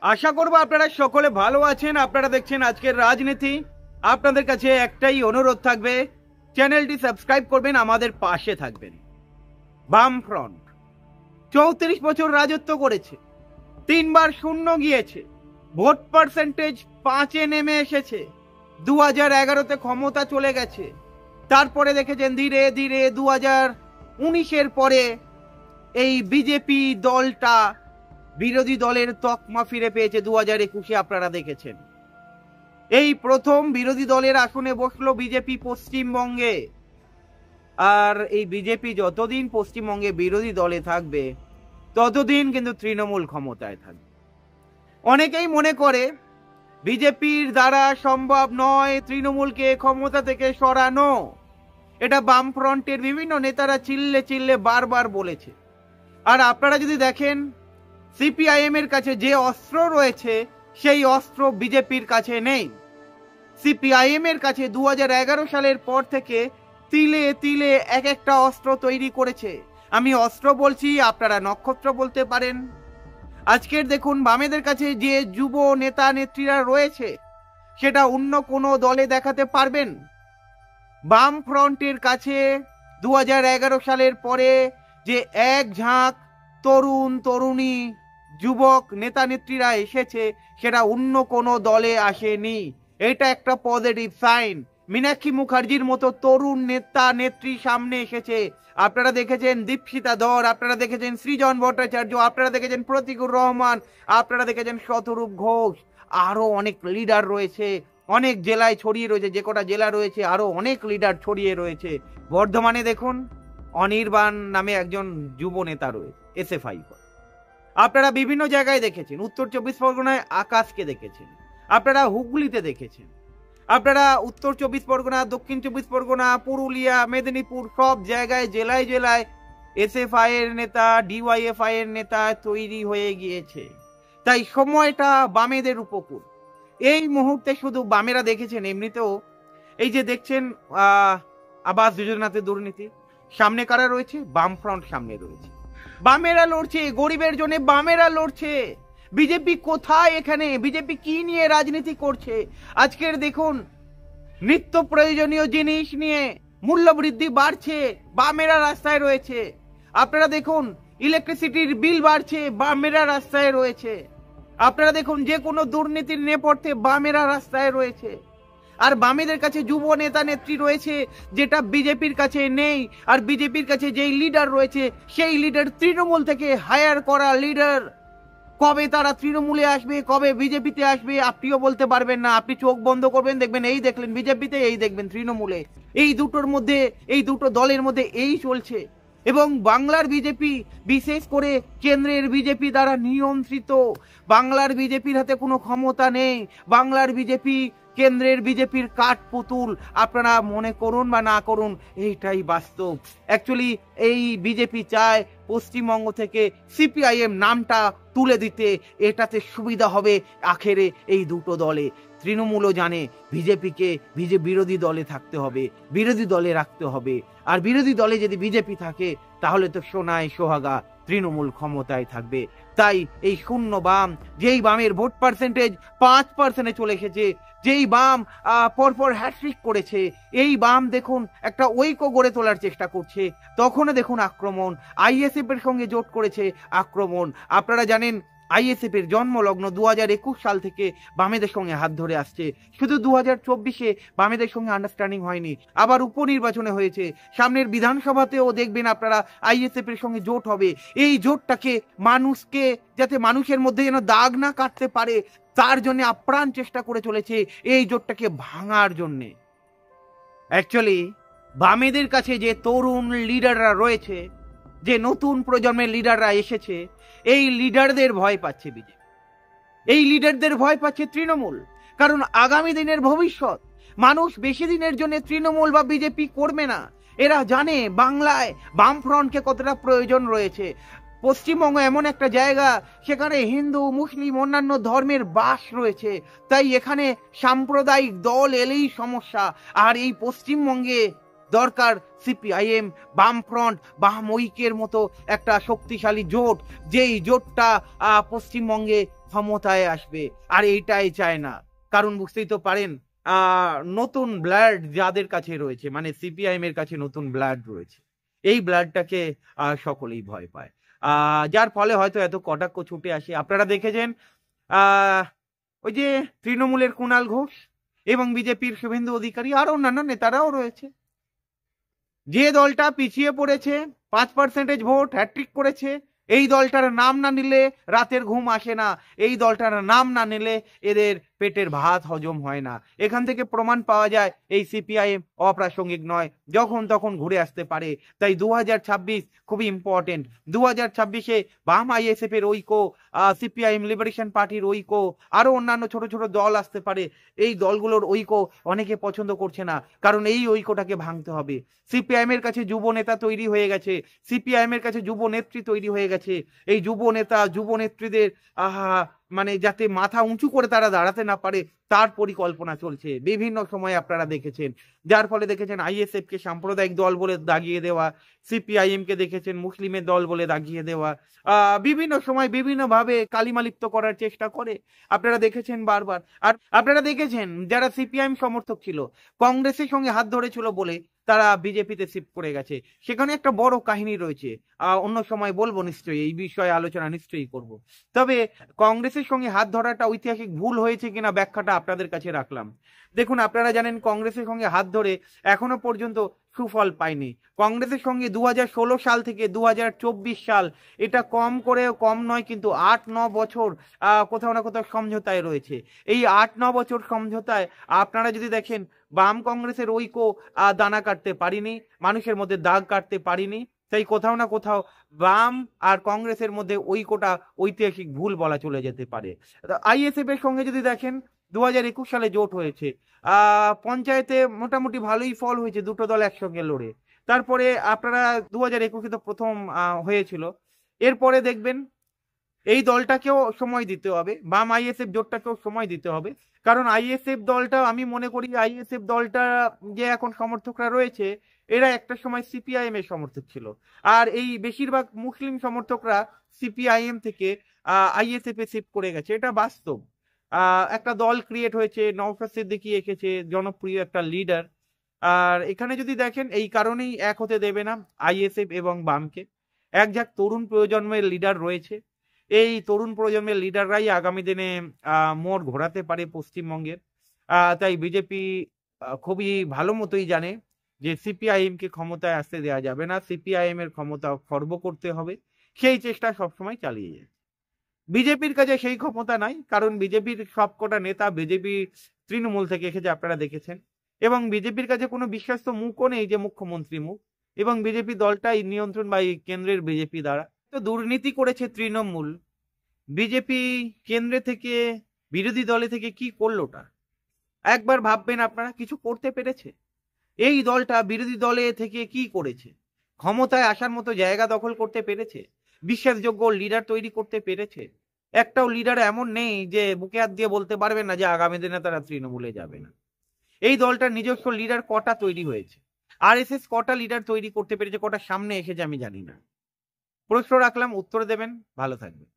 আশা করব আপনারা সকলে ভালো আছেন। আপনারা দেখছেন আজকের রাজনীতি। আপনাদের কাছে একটাই অনুরোধ থাকবে, চ্যানেলটি সাবস্ক্রাইব করবেন, আমাদের পাশে থাকবেন। বামফ্রন্ট 34 বছর রাজত্ব করেছে, 3 বার শূন্য গিয়েছে, ভোট পার্সেন্টেজ 5-এ নেমে এসেছে, 2011-তে ক্ষমতা চলে গেছে। তারপরে দেখেছেন ধীরে ধীরে 2019-এর পরে এই বিজেপি দলটা বিরোধী দলের তকমা ফিরে পেয়েছে। 2021-এ আপনারা দেখেছেন এই প্রথম বিরোধী দলের আসনে বসলো বিজেপি পশ্চিমবঙ্গে। আর এই বিজেপি যতদিন পশ্চিমবঙ্গে বিরোধী দলে থাকবে ততদিন কিন্তু তৃণমূল ক্ষমতায় থাকবে। অনেকেই মনে করে বিজেপির দ্বারা সম্ভব নয় তৃণমূলকে ক্ষমতা থেকে সরানো। এটা বামফ্রন্টের বিভিন্ন নেতারা চিল্লে চিল্লে বারবার বলেছে। আর আপনারা যদি দেখেন সিপিআইএম এর কাছে যে অস্ত্র রয়েছে সেই অস্ত্র বিজেপির কাছে নেই। সিপিআইএম এর কাছে 2011 সালের পর থেকে তিলে তিলে এক একটা অস্ত্র তৈরি করেছে। আমি অস্ত্র বলছি, আপনারা নক্ষত্র বলতে পারেন। আজকের দেখুন বামেদের কাছে যে যুব নেতা নেত্রীরা রয়েছে সেটা অন্য কোনো দলে দেখাতে পারবেন? বাম ফ্রন্টের কাছে 2011 সালের পরে যে এক ঝাঁক তরুণ তরুণী যুবক নেতা নেত্রীরা এসেছে সেটা অন্য কোনো দলে আসেনি। এটা একটা পজিটিভ সাইন। মীনাক্ষী মুখার্জির মতো তরুণ নেতা নেত্রী সামনে এসেছে। আপনারা দেখেছেন দীপশিতা ধর, আপনারা দেখেছেন সৃজন ভট্টাচার্য, আপনারা দেখেছেন প্রতীকুর রহমান, আপনারা দেখেছেন শতরূপ ঘোষ। আরো অনেক লিডার রয়েছে, অনেক জেলায় ছড়িয়ে রয়েছে। যে কটা জেলা রয়েছে আরো অনেক লিডার ছড়িয়ে রয়েছে। বর্ধমানে দেখুন অনির্বাণ নামে একজন যুব নেতা রয়েছে, এসএফআই। আপনারা বিভিন্ন জায়গায় দেখেছেন, উত্তর 24 পরগনায় আকাশকে দেখেছেন, আপনারা হুগলিতে দেখেছেন, আপনারা উত্তর 24 পরগনা, দক্ষিণ 24 পরগনা, পুরুলিয়া, মেদিনীপুর সব জায়গায় জেলায় জেলায় এসএফআই এর নেতা, ডিওয়াইএফআই এর নেতা তৈরি হয়ে গিয়েছে। তাই সময়টা বামেদের উপকূল। এই মুহূর্তে শুধু বামেরা দেখেছেন, এমনিতেও এই যে দেখছেন আবাস যোজনাতে দুর্নীতি, সামনে কারা রয়েছে? বামফ্রন্ট সামনে রয়েছে। বামেরা লড়ছে, গরিবের জন্য বামেরা লড়ছে। বিজেপি কোথায় এখানে? বিজেপি কি নিয়ে রাজনীতি করছে? আজকের দেখুন নিত্য প্রয়োজনীয় জিনিস নিয়ে মূল্য বৃদ্ধি বাড়ছে, বামেরা রাস্তায় রয়েছে। আপনারা দেখুন ইলেকট্রিসিটির বিল বাড়ছে, বামেরা রাস্তায় রয়েছে। আপনারা দেখুন যে কোনো দুর্নীতির নেপথ্যে বামেরা রাস্তায় রয়েছে। আর বামেদের কাছে যুব নেতা নেত্রী রয়েছে যেটা বিজেপির কাছে নেই। আর বিজেপির কাছে যেই লিডার রয়েছে সেই লিডার তৃণমূল থেকে হায়ার করা লিডার। কবে তারা তৃণমূলে আসবে, কবে বিজেপিতে আসবে আপনিও বলতে পারবেন না। আপনি চোখ বন্ধ করবেন, দেখবেন এই দেখলেন বিজেপিতে, এই দেখবেন তৃণমূলে। এই দুটোর মধ্যে, এই দুটো দলের মধ্যে এই চলছে। এবং বাংলার বিজেপি, বিশেষ করে কেন্দ্রের বিজেপি দ্বারা নিয়ন্ত্রিত। বাংলার বিজেপির হাতে কোনো ক্ষমতা নেই। বাংলার বিজেপি কেন্দ্রের বিজেপির কাঠপুতুল। আপনারা মনে করুন বা না করুন, এইটাই বাস্তব। অ্যাকচুয়ালি এই বিজেপি চায় পশ্চিমবঙ্গ থেকে সিপিআইএম নামটা তুলে দিতে। এটাতে সুবিধা হবে আখেরে এই দুটো দলে। তৃণমূলও জানে বিজেপিকে বিরোধী দলে থাকতে হবে, বিরোধী দলে রাখতে হবে। আর বিরোধী দলে যদি বিজেপি থাকে তাহলে তো সোনায় সোহাগা, তৃণমূল ক্ষমতায় থাকবে। তাই এই শূন্য বাম, যেই বামের ভোট পার্সেন্টেজ 5% চলে এসেছে, যেই বাম পরপর হ্যাট্রিক করেছে, এই বাম দেখুন একটা ঐক্য গড়ে তোলার চেষ্টা করছে। তখনও দেখুন আক্রমণ, আইএসএফ এর সঙ্গে জোট করেছে আক্রমণ। আপনারা জানেন আইএসএফ এর জন্মলগ্ন 2021 সাল থেকে বামেদের সঙ্গে হাত ধরে আসছে। শুধু 2024-এ বামেদের সঙ্গে আন্ডারস্ট্যান্ডিং হয়নি, আবার উপনির্বাচনে হয়েছে। সামনের বিধানসভাতেও দেখবেন আপনারা আইএসএফ এর সঙ্গে জোট হবে। এই জোটটাকে মানুষকে, যাতে মানুষের মধ্যে যেন দাগ না কাটতে পারে, তার জন্য আপ্রাণ চেষ্টা করে চলেছে এই জোটটাকে ভাঙার জন্য। অ্যাকচুয়ালি বামেদের কাছে যে তরুণ লিডাররা রয়েছে, যে নতুন প্রজন্মের লিডাররা এসেছে, এই লিডারদের ভয় পাচ্ছে বিজেপি, এই লিডারদের ভয় পাচ্ছে তৃণমূল। কারণ আগামী দিনের ভবিষ্যৎ মানুষ বেশি দিনের জন্য তৃণমূল বা বিজেপি করবে না। এরা জানে বাংলায় বামফ্রন্টকে কতটা প্রয়োজন রয়েছে। পশ্চিমবঙ্গ এমন একটা জায়গা সেখানে হিন্দু, মুসলিম, অন্যান্য ধর্মের বাস রয়েছে। তাই এখানে সাম্প্রদায়িক দল এলেই সমস্যা। আর এই পশ্চিমবঙ্গে দরকার সিপিআইএম, বামফ্রন্ট, বাম ঐক্যের মতো একটা শক্তিশালী জোট, যেই জোটটা পশ্চিমবঙ্গে ক্ষমতায় আসবে, আর এইটাই চায় না। কারণ বুঝতেই তো পারেন, নতুন ব্লাড যাদের কাছে রয়েছে, মানে সিপিআইএম এর কাছে নতুন ব্লাড রয়েছে, এই ব্লাডটাকে সকলেই ভয় পায়, যার ফলে হয়তো এত কটাক্ষ ছুটে আসে। আপনারা দেখেছেন ওই যে তৃণমূলের কুণাল ঘোষ এবং বিজেপির শুভেন্দু অধিকারী, আর অন্যান্য নেতারাও রয়েছে, যে দলটা পিছিয়ে পড়েছে, 5% ভোট হ্যাট্রিক করেছে, এই দলটার নাম না নিলে রাতের ঘুম আসে না, এই দলটার নাম না নিলে এদের পেটের ভাত হজম হয় না। এখান থেকে প্রমাণ পাওয়া যায় এই সিপিআইএম অপ্রাসঙ্গিক নয়, যখন তখন ঘুরে আসতে পারে। তাই 2026 খুবই ইম্পর্টেন্ট। 2026-এ বাম আইএসএফ এর ঐক্য, সিপিআইএম লিবারেশন পার্টির ঐক্য, আরো অন্যান্য ছোট ছোট দল আসতে পারে। এই দলগুলোর ঐক্য অনেকে পছন্দ করছে না, কারণ এই ঐক্যটাকে ভাঙতে হবে। সিপিআইএম এর কাছে যুব নেতা তৈরি হয়ে গেছে, সিপিআইএম এর কাছে যুব নেত্রী তৈরি হয়ে গেছে। এই যুব নেতা যুব নেত্রীদের মানে যাতে মাথা উঁচু করে তারা দাঁড়াতে না পারে, তার পরিকল্পনা চলছে বিভিন্ন সময় আপনারা দেখেছেন। যার ফলে দেখেছেন আইএসএফ কে সাম্প্রদায়িক দল বলে দাগিয়ে দেওয়া, সিপিআইএম কে দেখেছেন মুসলিমের দল বলে দাগিয়ে দেওয়া, বিভিন্ন সময় বিভিন্ন ভাবে কালিমালিপ্ত করার চেষ্টা করে, আপনারা দেখেছেন বারবার। আর আপনারা দেখেছেন যারা সিপিআইএম সমর্থক ছিল, কংগ্রেসের সঙ্গে হাত ধরেছিল বলে তারা বিজেপিতে শিফট করে গেছে। সেখানে একটা বড় কাহিনী রয়েছে, অন্য সময় বলবো নিশ্চয়ই, এই বিষয়ে আলোচনা নিশ্চয়ই করব। তবে কংগ্রেসের সঙ্গে হাত ধরাটা ঐতিহাসিক ভুল হয়েছে কিনা ব্যাখ্যাটা আপনাদের কাছে রাখলাম। দেখুন, আপনারা জানেন কংগ্রেসের সঙ্গে হাত ধরে এখনো পর্যন্ত সুফল পায়নি। কংগ্রেসের সঙ্গে 2016 সাল থেকে 2024 সাল, এটা কম করেও কম নয়, কিন্তু 8-9 বছর কোথাও না কোথাও সমঝোতায় রয়েছে। এই 8-9 বছর সমঝোতায় আপনারা যদি দেখেন, বাম কংগ্রেসের ঐক্য দানা কাটতে পারিনি, মানুষের মধ্যে দাগ কাটতে পারিনি। তাই কোথাও না কোথাও বাম আর কংগ্রেসের মধ্যে ঐক্যটা ঐতিহাসিক ভুল বলা চলে যেতে পারে। আইএসএফ এর সঙ্গে যদি দেখেন, 2021 সালে জোট হয়েছে, পঞ্চায়েতে মোটামুটি ভালোই ফল হয়েছে, দুটো দল একসঙ্গে লড়ে। তারপরে আপনারা 2021-এ তো প্রথম হয়েছিল। এরপরে দেখবেন এই দলটাকেও সময় দিতে হবে, বাম আইএসএফ জোটটাকেও সময় দিতে হবে। কারণ আইএসএফ দলটা, আমি মনে করি আইএসএফ দলটা যে এখন সমর্থকরা রয়েছে, এরা একটা সময় সিপিআইএম এর সমর্থক ছিল। আর এই বেশিরভাগ মুসলিম সমর্থকরা সিপিআইএম থেকে আইএসএফ এ শিফট করে গেছে, এটা বাস্তব। একটা দল ক্রিয়েট হয়েছে, নওশাদ সিদ্দিকী এসেছে, জনপ্রিয় একটা লিডার। আর এখানে যদি দেখেন, এই কারণেই এক হতে দেবে না আইএসএফ এবং বামকে। এক ঝাঁক তরুণ প্রজন্মের লিডার রয়েছে, এই তরুণ প্রজন্মের লিডাররাই আগামী দিনে মোড় ঘোরাতে পারে পশ্চিমবঙ্গের। তাই বিজেপি খুবই ভালো মতোই জানে যে সিপিআইএম কে ক্ষমতায় আসতে দেওয়া যাবে না, সিপিআইএম এর ক্ষমতা খর্ব করতে হবে। সেই চেষ্টা সবসময় চালিয়ে যায়। বিজেপির কাছে সেই ক্ষমতা নাই, কারণ বিজেপির সবকটা নেতা বিজেপি তৃণমূল থেকে এসেছে, আপনারা দেখেছেন। এবং বিজেপির কাছে কোনো বিশ্বস্ত মুখও নেই যে মুখ্যমন্ত্রী মুখ, এবং বিজেপি দলটাই নিয়ন্ত্রণ বা কেন্দ্রের বিজেপি দ্বারা। তো দুর্নীতি করেছে তৃণমূল, বিজেপি কেন্দ্রে থেকে বিরোধী দলে থেকে কি করলোটা একবার ভাববেন আপনারা। কিছু করতে পেরেছে? এই দলটা বিরোধী দলে থেকে কি করেছে? ক্ষমতায় আসার মতো জায়গা দখল করতে পেরেছে? বিশ্বাসযোগ্য লিডার তৈরি করতে পেরেছে? একটাও লিডার এমন নেই যে বুকে হাত দিয়ে বলতে পারবে না যে আগামী দিনে তারা তৃণমূলে যাবে না। এই দলটার নিজস্ব লিডার কটা তৈরি হয়েছে? আরএসএস কটা লিডার তৈরি করতে পেরেছে, কটা সামনে এসেছে আমি জানি না। প্রশ্ন রাখলাম, উত্তর দেবেন। ভালো থাকবেন।